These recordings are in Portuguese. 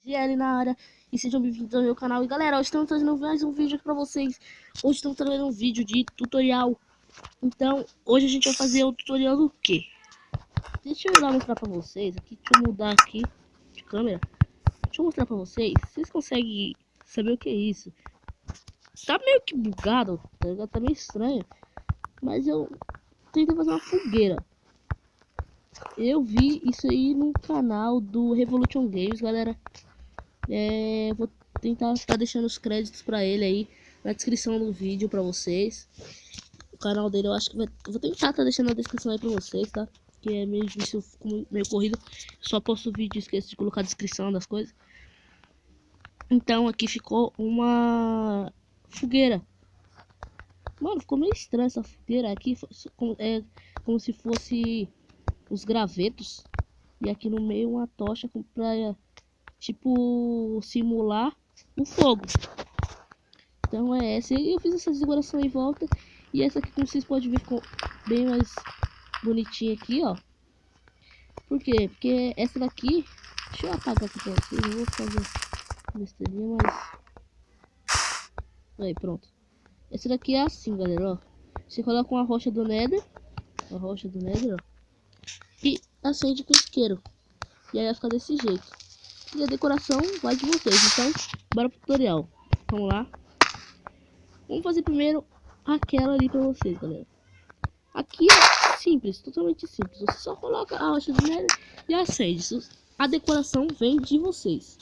GL na área e sejam bem-vindos ao meu canal. E galera, hoje estamos trazendo mais um vídeo aqui pra vocês. Hoje estamos trazendo um vídeo de tutorial. Então, hoje a gente vai fazer o tutorial do quê? Deixa eu mostrar pra vocês aqui. Deixa eu mudar aqui de câmera. Deixa eu mostrar pra vocês. Vocês conseguem saber o que é isso? Tá meio que bugado, tá ligado? Tá meio estranho. Mas eu tentei fazer uma fogueira. Eu vi isso aí no canal do Revolution Games, galera. Vou tentar estar deixando os créditos pra ele aí na descrição do vídeo pra vocês. O canal dele eu acho que vou tentar estar deixando na descrição aí pra vocês, tá? Que é meio difícil, meio corrido. Só posto vídeo e esqueço de colocar a descrição das coisas. Então aqui ficou uma fogueira. Mano, ficou meio estranho essa fogueira aqui. É como se fosse os gravetos. E aqui no meio uma tocha pra, tipo, simular o fogo. Então é essa. Eu fiz essa decoração em volta. E essa aqui, como vocês podem ver, ficou bem mais bonitinha aqui, ó. Por quê? Porque essa daqui... Deixa eu apagar aqui pra vocês. Eu vou fazer besteirinha, mas... Aí, pronto. Essa daqui é assim, galera, ó. Você coloca uma rocha do Nether. A rocha do Nether, ó. E acende com isqueiro. E aí vai ficar desse jeito. E a decoração vai de vocês. Então, bora pro tutorial. Vamos lá. Vamos fazer primeiro aquela ali pra vocês, galera. Aqui é simples, totalmente simples. Você só coloca a rocha do Nether e acende. A decoração vem de vocês.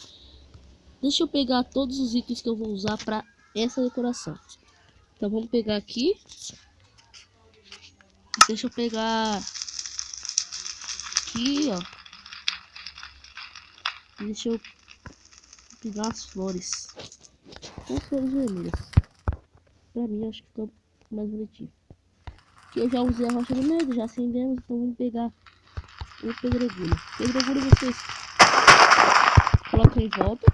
Deixa eu pegar todos os itens que eu vou usar pra essa decoração. Então vamos pegar aqui. Deixa eu pegar aqui, ó. Deixa eu pegar as flores. As flores vermelhas. Pra mim, acho que ficou mais bonitinho. Aqui eu já usei a rocha do Nether, já acendemos. Então vamos pegar o pedregulho. Pedregulho vocês colocam em volta.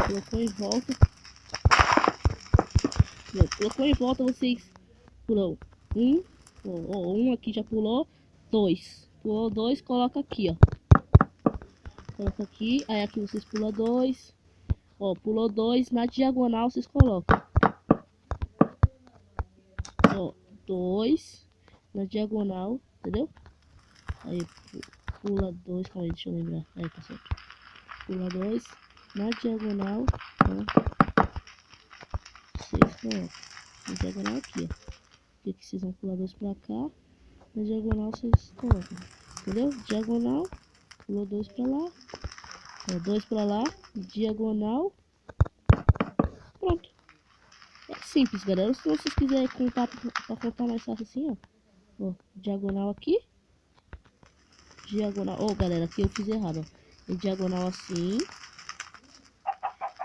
Colocou em volta. Colocou em volta, vocês pulam um. Um aqui já pulou. Dois. Pulou dois, coloca aqui, ó. Coloca aqui. Aí aqui vocês pulam dois. Ó, pulou dois. Na diagonal vocês colocam. Ó, dois. Na diagonal, entendeu? Aí pula dois. Calma aí, deixa eu lembrar. Aí, tá certo. Pula dois. Na diagonal, ó. Vocês colocam. Na diagonal aqui, ó. Aqui vocês vão pular dois pra cá. Na diagonal vocês colocam. Entendeu? Diagonal. Pulou dois pra lá. Ó, dois pra lá. Diagonal. Pronto. É simples, galera. Se vocês quiserem contar pra contar mais fácil assim, ó. Ó, diagonal aqui. Diagonal. Ó, galera, aqui eu fiz errado, ó. É diagonal assim.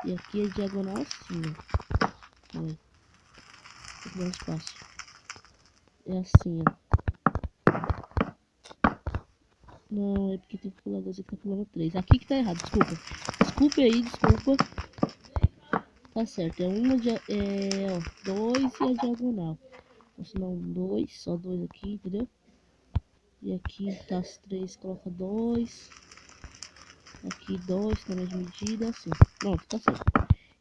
E aqui é diagonal assim, ó. Olha. Vou dar um espaço. É assim, ó. Não, é porque tem que pular dois, aqui tá pulando três. Aqui que tá errado, desculpa. Desculpa aí, desculpa. Tá certo, é uma, ó, dois e a diagonal. Ou se não, dois, só dois aqui, entendeu? E aqui tá as três, coloca dois. Aqui dois, na mesma medida, assim. Pronto, tá certo.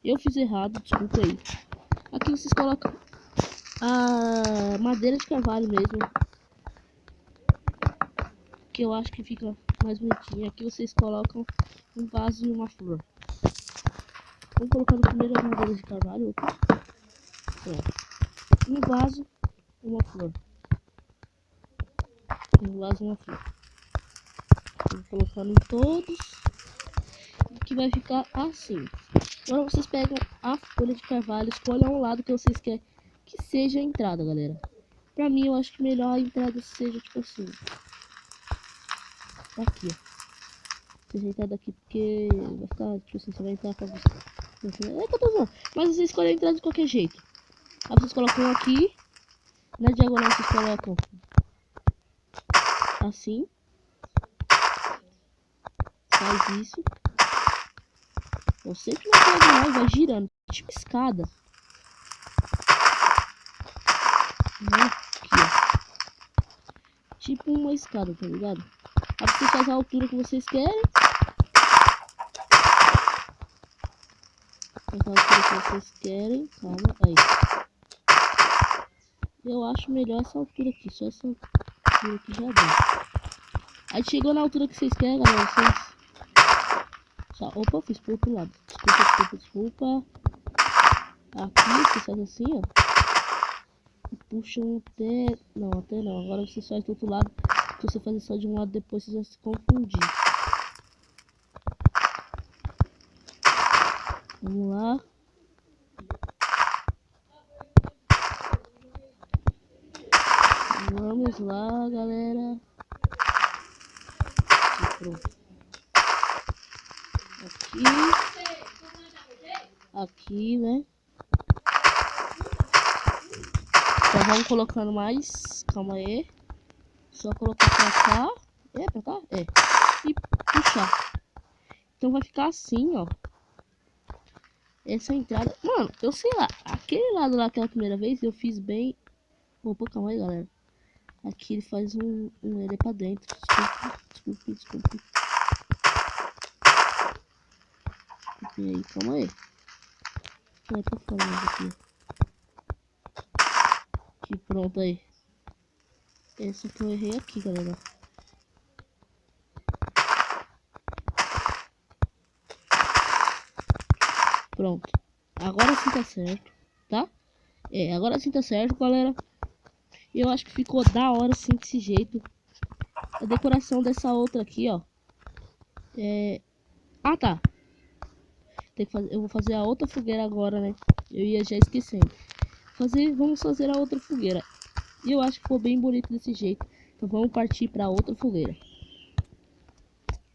Eu fiz errado, desculpa aí. Aqui vocês colocam a madeira de carvalho mesmo. Que eu acho que fica mais bonitinho. Aqui vocês colocam um vaso e uma flor. Vamos colocando primeiro a madeira de carvalho. Pronto. Um vaso, uma flor. Um vaso, uma flor. Vou colocando em todos. Que vai ficar assim. Agora vocês pegam a folha de carvalho, escolham o lado que vocês querem que seja a entrada, galera. Pra mim, eu acho que melhor a entrada seja tipo assim. Aqui, ó. Vocês entrar daqui porque vai ficar, tipo assim, você vai entrar pra você. É que eu tô zoando. Mas vocês escolhem a entrada de qualquer jeito. Aí vocês colocam aqui. Na diagonal vocês colocam assim. Faz isso. Ou sempre na diagonal vai girando. Tipo escada. Aqui, ó. Tipo uma escada, tá ligado? Aí vocês fazem a altura que vocês querem. Colocar a altura que vocês querem. Calma, aí. Eu acho melhor essa altura aqui. Só essa altura aqui já dá. Aí chegou na altura que vocês querem, galera. Vocês... Opa, fiz pro outro lado. Desculpa. Aqui, vocês fazem assim, ó. E puxam até... Não, até não. Agora você faz do outro lado. Se você fazer só de um lado, depois vocês vão se confundir. Vamos lá. Vamos lá, galera. Pronto. Aqui, né? Então vamos colocando mais. Calma aí. Só colocar pra cá. Pra cá? E puxar. Então vai ficar assim, ó. Essa entrada... Mano, eu sei lá. Aquele lado lá, aquela primeira vez, eu fiz bem... Opa, calma aí, galera. Aqui ele faz ele é pra dentro. Desculpe. Desculpe aí, calma aí. Vai pra fora aqui. Aqui, pronto aí. Essa que eu errei aqui, galera. Pronto. Agora sim tá certo, tá? Agora sim tá certo, galera. Eu acho que ficou da hora assim, desse jeito. A decoração dessa outra aqui, ó. Ah, tá. Eu vou fazer a outra fogueira agora, né? Eu ia já esquecendo. Vamos fazer a outra fogueira. E eu acho que ficou bem bonito desse jeito. Então vamos partir para outra fogueira.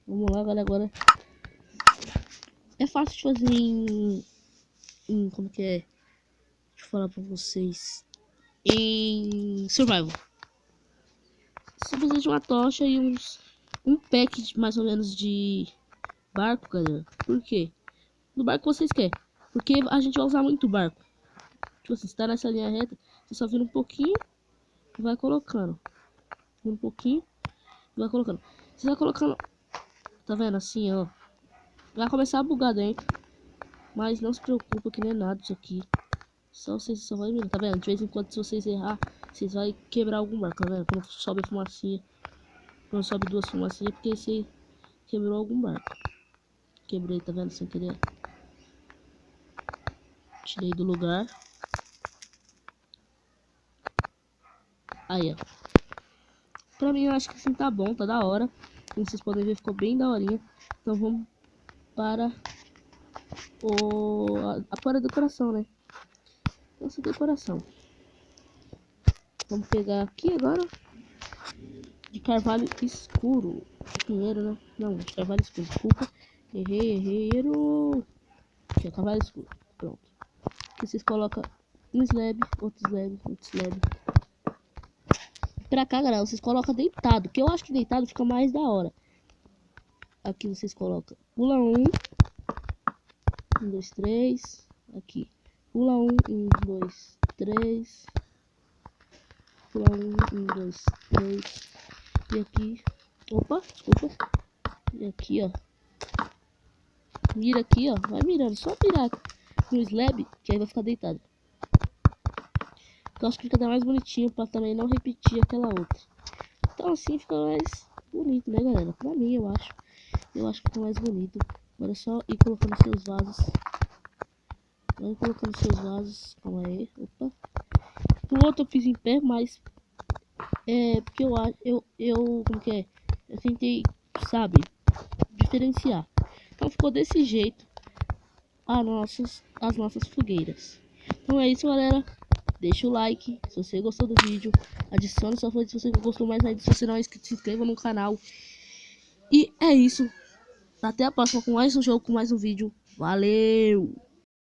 Vamos lá, galera. Agora é fácil de fazer como que é? Deixa eu falar para vocês. Em survival. Só precisa de uma tocha e um pack mais ou menos de barco, galera. Por quê? No barco que vocês querem. Porque a gente vai usar muito barco. Tipo assim, se tá nessa linha reta, você só vira um pouquinho e vai colocando. Um pouquinho e vai colocando. Você vai colocando. Tá vendo assim, ó. Vai começar a bugar dentro. Mas não se preocupa que não é nada isso aqui. Vocês só vai virar, tá vendo? De vez em quando, se vocês errar, vocês vai quebrar algum barco, tá vendo? Quando sobe a fumacinha. Quando sobe duas fumacinhas, é porque você quebrou algum barco. Quebrei, tá vendo? Sem querer. Tirei do lugar. Aí, ó. Pra mim, eu acho que assim tá bom, tá da hora. Como vocês podem ver, ficou bem daorinha. Então vamos para para a decoração, né? Nossa decoração. Vamos pegar aqui agora. De carvalho escuro. Pinheiro, né? Não, de carvalho escuro. Desculpa. Errei. Aqui, carvalho escuro. Pronto. Aqui vocês colocam um slab, outro slab. Pra cá, galera, vocês colocam deitado. Que eu acho que deitado fica mais da hora. Aqui vocês colocam. Pula 1, 2, 3. Aqui. Pula 1, 2, 3. Pula 1, 2, 3. E aqui. Opa, desculpa. E aqui, ó. Mira aqui, ó. Vai mirando. Só mirar no slab, que aí vai ficar deitado. Eu acho que fica até mais bonitinho pra também não repetir aquela outra. Então assim fica mais bonito, né, galera? Pra mim, eu acho. Eu acho que fica mais bonito. Agora é só ir colocando seus vasos. Vai colocando seus vasos. Calma aí. Opa. O outro eu fiz em pé, mas... porque eu como que é? Eu tentei, sabe? Diferenciar. Então ficou desse jeito. As nossas fogueiras. Então é isso, galera. Deixa o like se você gostou do vídeo. Adicione sua foto se você gostou mais ainda. Se você não é inscrito, se inscreva no canal. E é isso. Até a próxima com mais um jogo, com mais um vídeo. Valeu!